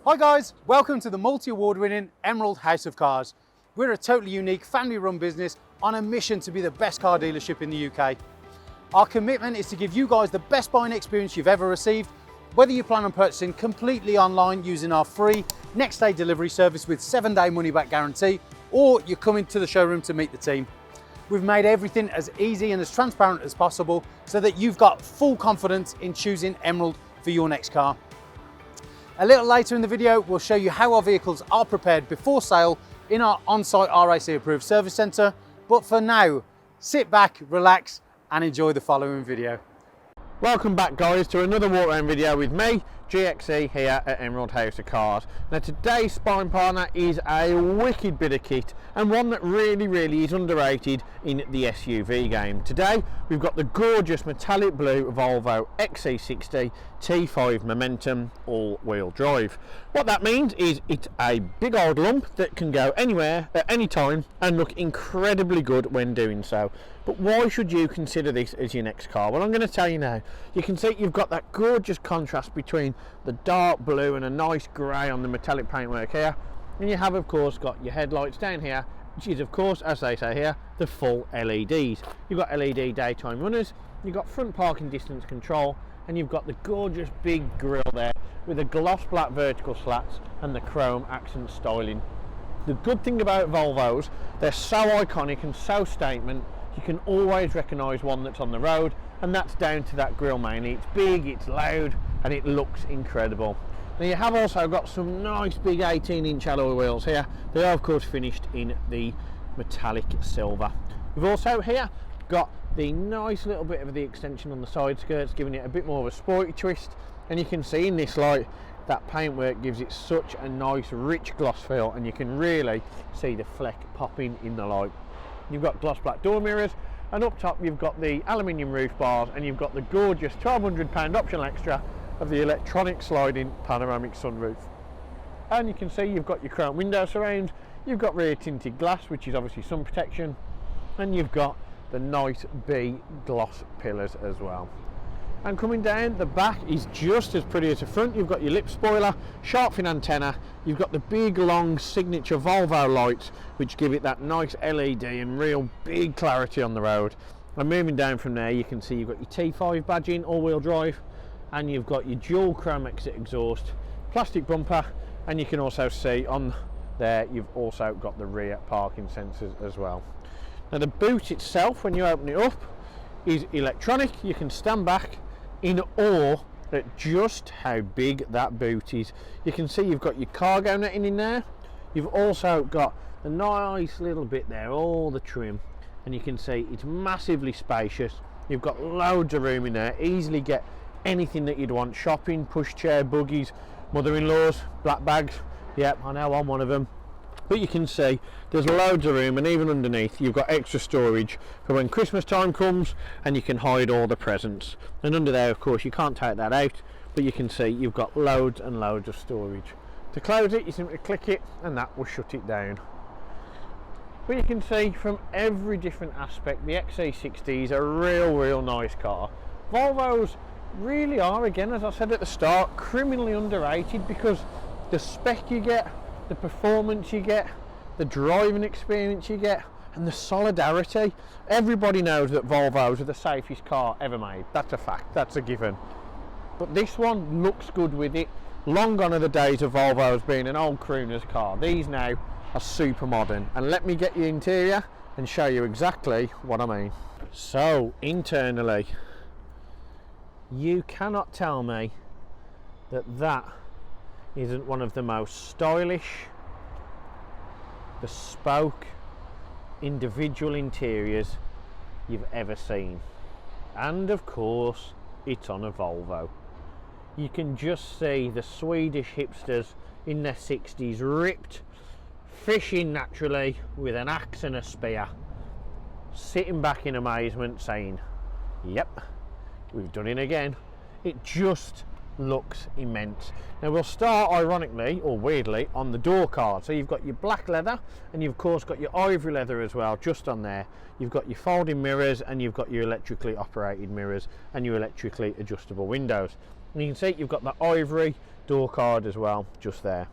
Hi guys, welcome to the multi-award winning Emerald House of Cars. We're a totally unique family run business on a mission to be the best car dealership in the UK. Our commitment is to give you guys the best buying experience you've ever received, whether you plan on purchasing completely online using our free next day delivery service with 7-day money back guarantee, or you're coming to the showroom to meet the team. We've made everything as easy and as transparent as possible so that you've got full confidence in choosing Emerald for your next car. A little later in the video, we'll show you how our vehicles are prepared before sale in our on-site RAC approved service centre. But for now, sit back, relax and enjoy the following video. Welcome back guys to another walk around video with me, GXE, here at Emerald House of Cars. Now today's sparring partner is a wicked bit of kit and one that really is underrated in the SUV game. Today we've got the gorgeous metallic blue Volvo Xc60 T5 Momentum all-wheel drive. What that means is it's a big old lump that can go anywhere at any time and look incredibly good when doing so. But why should you consider this as your next car? Well, I'm going to tell you now. You can see you've got that gorgeous contrast between the dark blue and a nice grey on the metallic paintwork here. And you have, of course, got your headlights down here, which is, of course, as they say here, the full LEDs. You've got LED daytime runners, you've got front parking distance control, and you've got the gorgeous big grille there with the gloss black vertical slats and the chrome accent styling. The good thing about Volvos, they're so iconic and so statement, you can always recognise one that's on the road, and that's down to that grille mainly. It's big, it's loud, and it looks incredible. Now you have also got some nice big 18-inch alloy wheels here. They are of course finished in the metallic silver. We've also here got the nice little bit of the extension on the side skirts, giving it a bit more of a sporty twist, and you can see in this light that paintwork gives it such a nice rich gloss feel, and you can really see the fleck popping in the light. You've got gloss black door mirrors, and up top you've got the aluminium roof bars, and you've got the gorgeous £1,200 optional extra of the electronic sliding panoramic sunroof. And you can see you've got your chrome window surround, you've got rear tinted glass, which is obviously sun protection, and you've got the nice B gloss pillars as well. And coming down the back is just as pretty as the front. You've got your lip spoiler, shark fin antenna, you've got the big long signature Volvo lights which give it that nice LED and real big clarity on the road. And moving down from there you can see you've got your T5 badging, all-wheel drive, and you've got your dual chrome exit exhaust, plastic bumper, and you can also see on there you've also got the rear parking sensors as well. Now the boot itself, when you open it up, is electronic. You can stand back in awe at just how big that boot is. You can see you've got your cargo netting in there. You've also got the nice little bit there, all the trim, and you can see it's massively spacious. You've got loads of room in there, easily get anything that you'd want, shopping, pushchair, buggies, mother-in-laws, black bags. Yep, I know I'm one of them. But you can see there's loads of room, and even underneath you've got extra storage for when Christmas time comes and you can hide all the presents. And under there of course you can't take that out, but you can see you've got loads and loads of storage. To close it you simply click it and that will shut it down. But you can see from every different aspect the XC60 is a real nice car. Volvos really are, again as I said at the start, criminally underrated because the spec you get, the performance you get, the driving experience you get, and the solidarity. Everybody knows that Volvos are the safest car ever made. That's a fact, that's a given. But this one looks good with it. Long gone are the days of Volvos being an old crooner's car. These now are super modern. And let me get you interior and show you exactly what I mean. So internally, you cannot tell me that that isn't one of the most stylish, bespoke, individual interiors you've ever seen. And of course it's on a Volvo. You can just see the Swedish hipsters in their 60s ripped, fishing naturally with an axe and a spear, sitting back in amazement saying, yep, we've done it again. It just looks immense. Now we'll start ironically or weirdly on the door card. So you've got your black leather and you've of course got your ivory leather as well just on there. You've got your folding mirrors and you've got your electrically operated mirrors and your electrically adjustable windows. And you can see you've got the ivory door card as well, just there.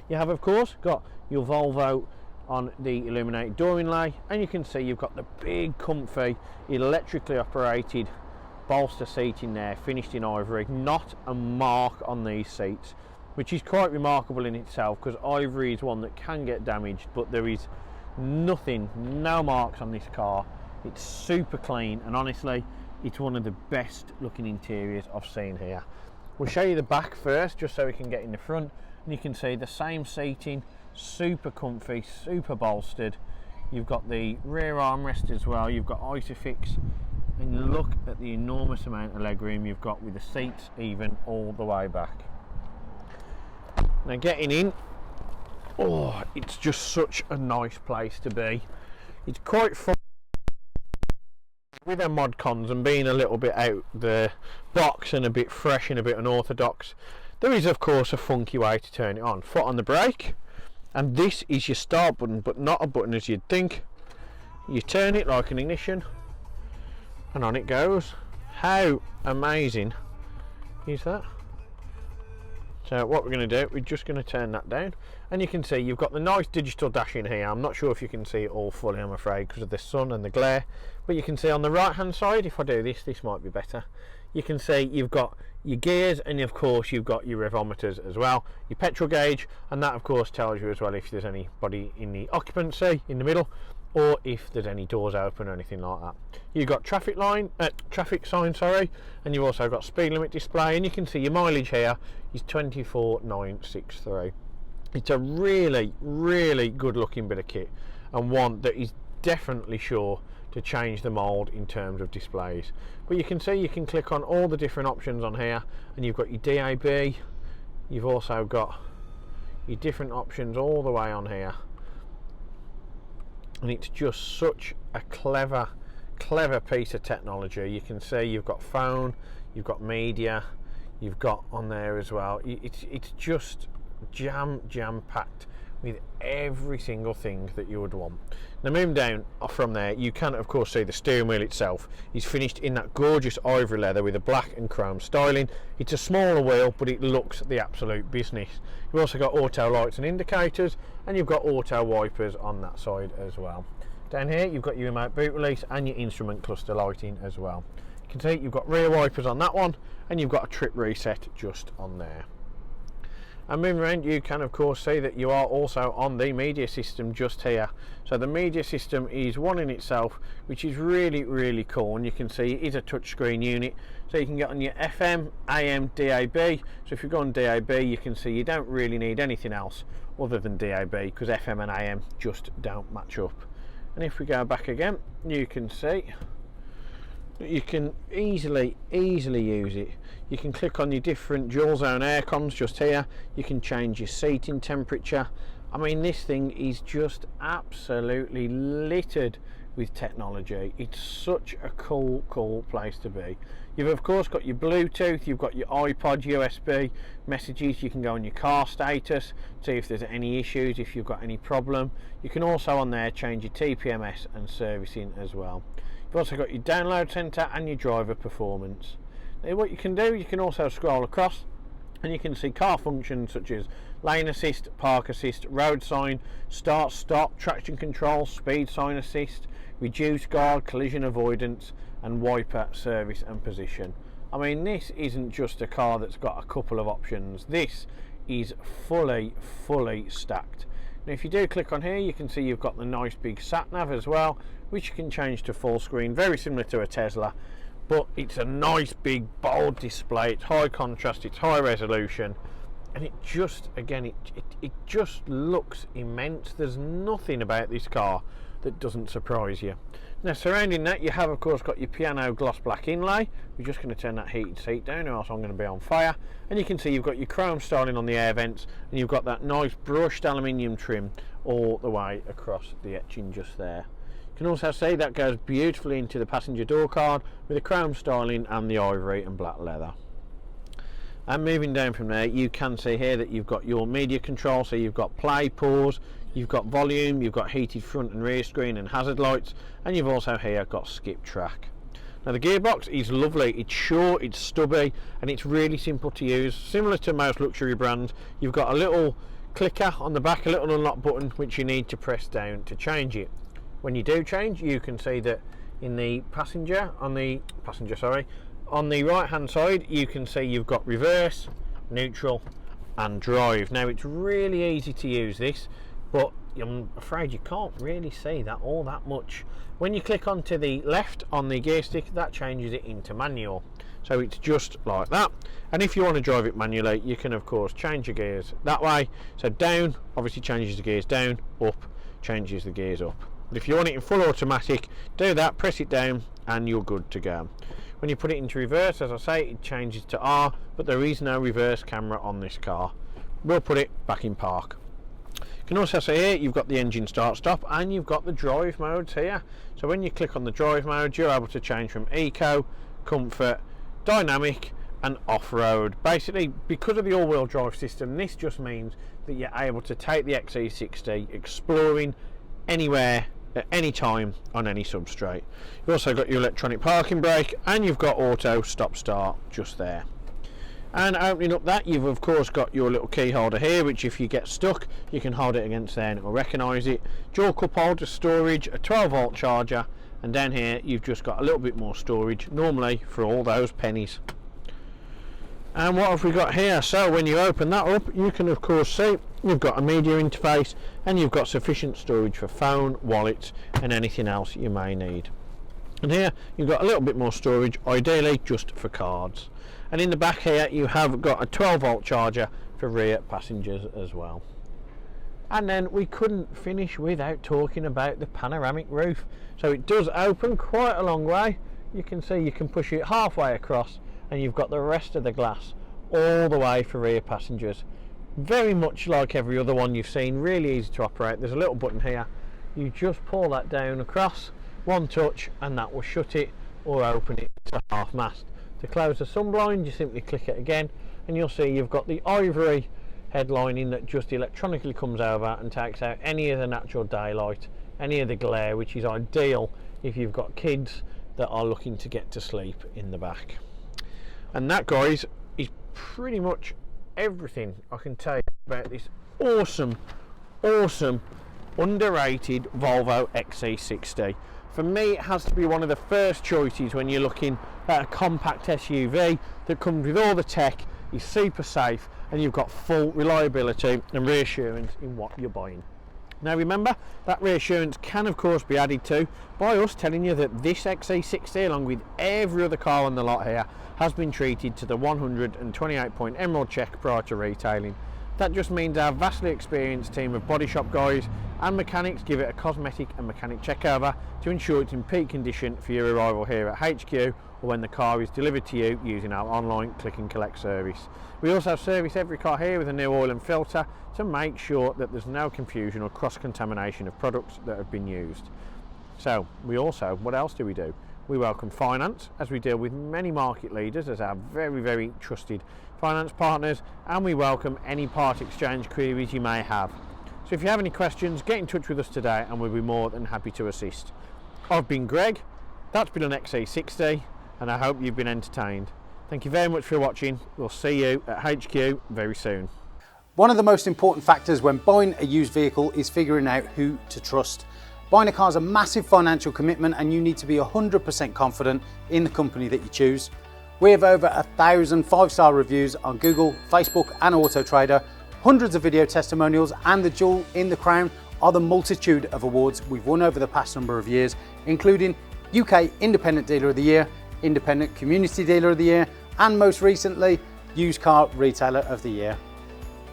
You have of course got your Volvo on the illuminated door inlay, and you can see you've got the big comfy electrically operated bolster seating there, finished in ivory. Not a mark on these seats, which is quite remarkable in itself, because ivory is one that can get damaged, but there is nothing, no marks on this car. It's super clean, and honestly it's one of the best looking interiors I've seen here. We'll show you the back first, just so we can get in the front, and you can see the same seating, super comfy, super bolstered. You've got the rear armrest as well, you've got Isofix, and look at the enormous amount of legroom you've got with the seats even all the way back. Now getting in, oh, it's just such a nice place to be. It's quite fun with our mod cons and being a little bit out the box and a bit fresh and a bit unorthodox. There is of course a funky way to turn it on. Foot on the brake, and this is your start button, but not a button as you'd think. You turn it like an ignition and on it goes. How amazing is that? So what we're going to do, we're just going to turn that down, and you can see you've got the nice digital dash in here. I'm not sure if you can see it all fully, I'm afraid, because of the sun and the glare, but you can see on the right hand side, if I do this might be better, you can see you've got your gears, and of course you've got your revometers as well, your petrol gauge, and that of course tells you as well if there's anybody in the occupancy in the middle, or if there's any doors open or anything like that. You've got traffic sign, sorry, and you've also got speed limit display, and you can see your mileage here is 24,963. It's a really good looking bit of kit, and one that is definitely sure to change the mould in terms of displays. But you can see you can click on all the different options on here, and you've got your DAB, you've also got your different options all the way on here, and it's just such a clever piece of technology. You can see you've got phone, you've got media, you've got on there as well. It's just jam packed with every single thing that you would want. Now moving down from there, you can of course see the steering wheel itself is finished in that gorgeous ivory leather with a black and chrome styling. It's a smaller wheel, but it looks the absolute business. You've also got auto lights and indicators, and you've got auto wipers on that side as well. Down here you've got your remote boot release and your instrument cluster lighting as well. You can see you've got rear wipers on that one, and you've got a trip reset just on there. And moving around, you can of course see that you are also on the media system just here. So the media system is one in itself, which is really cool, and you can see it is a touchscreen unit, so you can get on your FM, AM, DAB. So if you go on DAB, you can see you don't really need anything else other than DAB, because FM and AM just don't match up. And if we go back again, you can see you can easily use it. You can click on your different dual zone air cons just here. You can change your seating temperature. I mean, this thing is just absolutely littered with technology. It's such a cool place to be. You've of course got your Bluetooth, you've got your iPod, USB messages. You can go on your car status, see if there's any issues, if you've got any problem. You can also on there change your TPMS and servicing as well. You've also got your download center and your driver performance. Now what you can do, you can also scroll across, and you can see car functions such as lane assist, park assist, road sign, start stop, traction control, speed sign assist, reduce guard, collision avoidance, and wiper service and position. I mean, this isn't just a car that's got a couple of options. This is fully stacked. Now if you do click on here, you can see you've got the nice big sat nav as well, which you can change to full screen, very similar to a Tesla, but it's a nice big bold display. It's high contrast, it's high resolution, and it just, again, it just looks immense. There's nothing about this car that doesn't surprise you. Now surrounding that, you have of course got your piano gloss black inlay. We're just going to turn that heated seat down, or else I'm going to be on fire. And you can see you've got your chrome styling on the air vents, and you've got that nice brushed aluminium trim all the way across the etching just there. You can also see that goes beautifully into the passenger door card with the chrome styling and the ivory and black leather. And moving down from there, you can see here that you've got your media control, so you've got play, pause, you've got volume, you've got heated front and rear screen and hazard lights, and you've also here got skip track. Now the gearbox is lovely, it's short, it's stubby, and it's really simple to use. Similar to most luxury brands, you've got a little clicker on the back, a little unlock button which you need to press down to change it. When you do change, you can see that in the on the right hand side you can see you've got reverse, neutral and drive. Now it's really easy to use this, but I'm afraid you can't really see that all that much. When you click onto the left on the gear stick, that changes it into manual, so it's just like that. And if you want to drive it manually, you can of course change your gears that way. So down obviously changes the gears down, up changes the gears up. If you want it in full automatic, do that, press it down and you're good to go. When you put it into reverse, as I say, it changes to R, but there is no reverse camera on this car. We'll put it back in park. You can also see here you've got the engine start stop and you've got the drive modes here. So when you click on the drive mode, you're able to change from eco, comfort, dynamic and off-road. Basically, because of the all-wheel drive system, this just means that you're able to take the Xc60 exploring anywhere at any time on any substrate. You've also got your electronic parking brake and you've got auto stop start just there. And opening up that, you've of course got your little key holder here, which if you get stuck you can hold it against there and it will recognise it. Dual cup holder storage, a 12-volt charger, and down here you've just got a little bit more storage, normally for all those pennies. And what have we got here? So when you open that up, you can of course see you've got a media interface and you've got sufficient storage for phone, wallets and anything else you may need. And here you've got a little bit more storage, ideally just for cards. And in the back here you have got a 12-volt charger for rear passengers as well. And then we couldn't finish without talking about the panoramic roof. So it does open quite a long way. You can see you can push it halfway across and you've got the rest of the glass all the way for rear passengers. Very much like every other one you've seen, really easy to operate. There's a little button here, you just pull that down across, one touch and that will shut it or open it to half mast. To close the sunblind, you simply click it again and you'll see you've got the ivory headlining that just electronically comes over and takes out any of the natural daylight, any of the glare, which is ideal if you've got kids that are looking to get to sleep in the back. And that, guys, is pretty much everything I can tell you about this awesome underrated Volvo XC60. For me, it has to be one of the first choices when you're looking at a compact SUV that comes with all the tech, is super safe, and you've got full reliability and reassurance in what you're buying. Now remember, that reassurance can of course be added to by us telling you that this XC60, along with every other car on the lot here, has been treated to the 128-point Emerald check prior to retailing. That just means our vastly experienced team of body shop guys and mechanics give it a cosmetic and mechanic check over to ensure it's in peak condition for your arrival here at HQ or when the car is delivered to you using our online click and collect service. We also service every car here with a new oil and filter to make sure that there's no confusion or cross-contamination of products that have been used. So we also, what else do? We welcome finance, as we deal with many market leaders as our very trusted finance partners, and we welcome any part exchange queries you may have. So if you have any questions, get in touch with us today and we'll be more than happy to assist. I've been Greg, that's been an XC60, and I hope you've been entertained. Thank you very much for watching. We'll see you at HQ very soon. One of the most important factors when buying a used vehicle is figuring out who to trust. Buying a car is a massive financial commitment and you need to be 100% confident in the company that you choose. We have over 1,000 5-star reviews on Google, Facebook and Auto Trader, hundreds of video testimonials, and the jewel in the crown are the multitude of awards we've won over the past number of years, including UK Independent Dealer of the Year, Independent Community Dealer of the Year, and most recently, Used Car Retailer of the Year.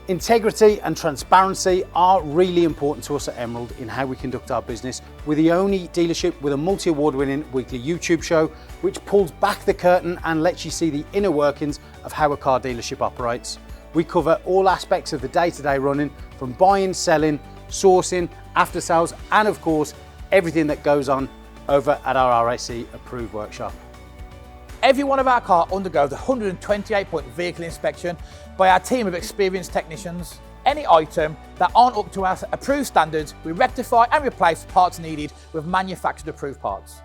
Integrity and transparency are really important to us at Emerald in how we conduct our business. We're the only dealership with a multi-award winning weekly YouTube show which pulls back the curtain and lets you see the inner workings of how a car dealership operates. We cover all aspects of the day-to-day running, from buying, selling, sourcing, after sales, and of course everything that goes on over at our RAC approved workshop. Every one of our cars undergoes a 128-point vehicle inspection by our team of experienced technicians. Any item that aren't up to our approved standards, we rectify and replace parts needed with manufactured approved parts.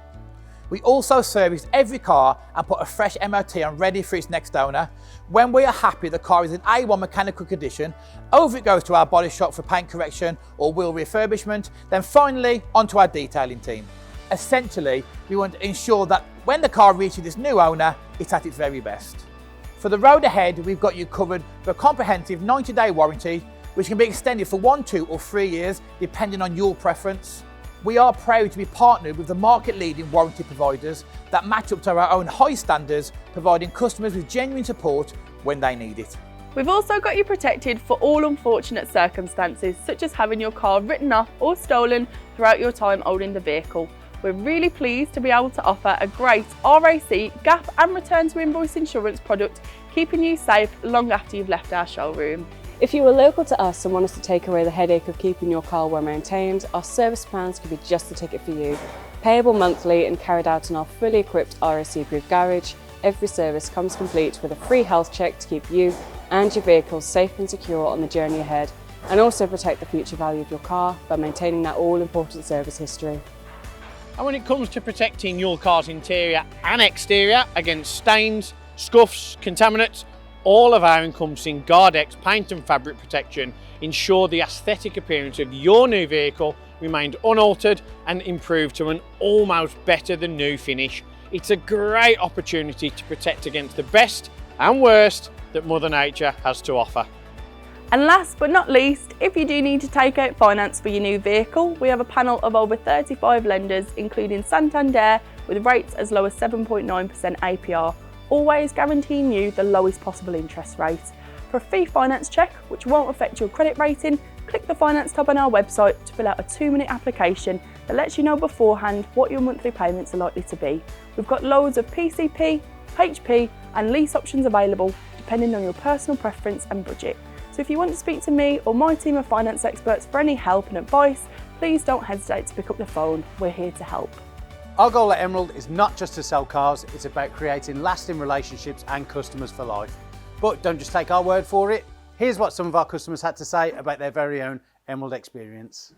We also service every car and put a fresh MOT on ready for its next owner. When we are happy the car is in A1 mechanical condition, over it goes to our body shop for paint correction or wheel refurbishment, then finally onto our detailing team. Essentially, we want to ensure that when the car reaches its new owner, it's at its very best. For the road ahead, we've got you covered for a comprehensive 90-day warranty, which can be extended for 1, 2 or 3 years, depending on your preference. We are proud to be partnered with the market-leading warranty providers that match up to our own high standards, providing customers with genuine support when they need it. We've also got you protected for all unfortunate circumstances, such as having your car written off or stolen throughout your time holding the vehicle. We're really pleased to be able to offer a great RAC, gap and return to invoice insurance product, keeping you safe long after you've left our showroom. If you are local to us and want us to take away the headache of keeping your car well maintained, our service plans could be just the ticket for you. Payable monthly and carried out in our fully equipped RAC approved garage, every service comes complete with a free health check to keep you and your vehicle safe and secure on the journey ahead, and also protect the future value of your car by maintaining that all-important service history. And when it comes to protecting your car's interior and exterior against stains, scuffs, contaminants, all of our encompassing Guardex paint and fabric protection ensure the aesthetic appearance of your new vehicle remained unaltered and improved to an almost better than new finish. It's a great opportunity to protect against the best and worst that Mother Nature has to offer. And last but not least, if you do need to take out finance for your new vehicle, we have a panel of over 35 lenders, including Santander, with rates as low as 7.9% APR, always guaranteeing you the lowest possible interest rate. For a free finance check, which won't affect your credit rating, click the finance tab on our website to fill out a 2-minute application that lets you know beforehand what your monthly payments are likely to be. We've got loads of PCP, HP and lease options available depending on your personal preference and budget. So if you want to speak to me or my team of finance experts for any help and advice, please don't hesitate to pick up the phone. We're here to help. Our goal at Emerald is not just to sell cars, it's about creating lasting relationships and customers for life. But don't just take our word for it. Here's what some of our customers had to say about their very own Emerald experience.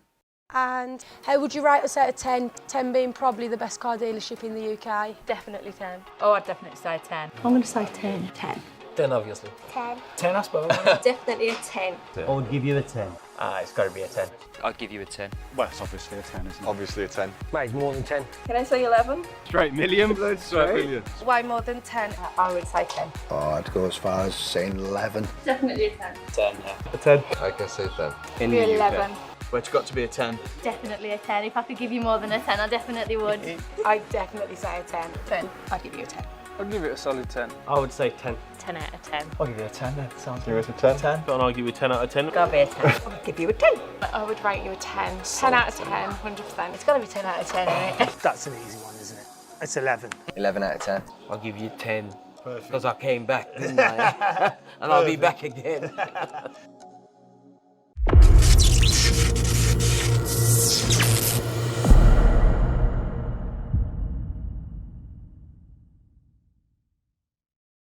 And how would you rate us out of 10? 10 being probably the best car dealership in the UK. Definitely 10. Oh, I'd definitely say 10. I'm going to say 10. 10. 10, obviously. 10. 10, I suppose. Definitely a 10. I would give you a 10. It's got to be a 10. I'd give you a 10. Well, it's obviously a 10, isn't it? Obviously a 10. Mate, more than 10. Can I say 11? Straight million. Straight million. Way more than 10. I would say 10. Oh, I'd go as far as saying 11. Definitely a 10. 10, yeah. A 10. I can say 10. In the 11. But it's got to be a 10. Definitely a 10. If I could give you more than a 10, I definitely would. I'd definitely say a 10. 10. I'd give you a 10. I'd give it a solid 10. I would say 10. 10 out of 10. I'll give you a 10 then. Sounds Give us a 10. 10. Don't argue with 10 out of 10. Gotta be a 10. I'd give you a 10. I would rate you a 10. 10 out of 10, 100%. It's gotta be 10 out of 10, isn't it? That's an easy one, isn't it? It's 11. 11 out of 10. I'll give you 10. Because I came back, didn't I? And I'll be back again.